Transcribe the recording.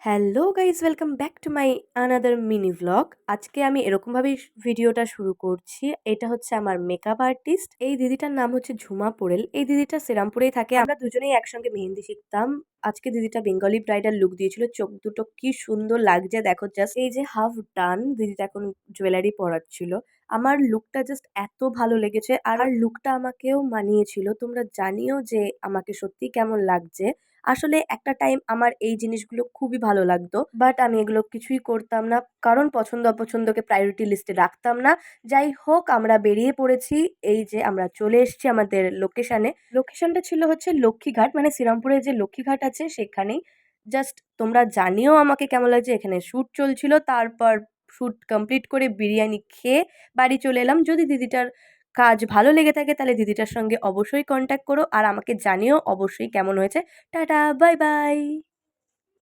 Hello guys, welcome back to my another mini vlog. আজকে আমি এরকমভাবেই ভিডিওটা শুরু করছি। এটা হচ্ছে আমার মেকআপ আর্টিস্ট। এই দিদিটার নাম হচ্ছে ঝুমা পোরেল। এই দিদিটা শ্রীরামপুরেই থাকে। আমরা দুজনেই একসঙ্গে মেহেন্দি শিখতাম। আজকে দিদিটা বেঙ্গলি ব্রাইডাল লুক দিয়েছিল। চোখ দুটো কি সুন্দর লাগছে দেখো জাস্ট। এই যে হাফ ডান, দিদিটা এখন জুয়েলারি পরাচ্ছিল। আমার লুকটা জাস্ট এত ভালো লেগেছে, আর লুকটা আমাকেও মানিয়েছিল। তোমরা জানিও যে আমাকে সত্যি কেমন লাগছে। আসলে একটা টাইম আমার এই জিনিসগুলো খুবই ভালো লাগতো, বাট আমি এগুলো কিছুই করতাম না, কারণ পছন্দ অপছন্দকে প্রায়োরিটি লিস্টে রাখতাম না। যাই হোক, আমরা বেরিয়ে পড়েছি। এই যে আমরা চলে এসেছি আমাদের লোকেশনে। লোকেশনটা ছিল হচ্ছে লক্ষ্মীঘাট, মানে শ্রীরামপুরে যে লক্ষ্মীঘাট আছে সেখানেই। জাস্ট তোমরা জানিও আমাকে কেমন লাগছে। এখানে শ্যুট চলছিল, তারপর শ্যুট কমপ্লিট করে বিরিয়ানি খেয়ে বাড়ি চলে এলাম। যদি দিদিটার কাজ ভালো লেগে থাকে তাহলে দিদিটার সঙ্গে অবশ্যই কন্ট্যাক্ট করো, আর আমাকে জানিও অবশ্যই কেমন হয়েছে। Tata, bye bye.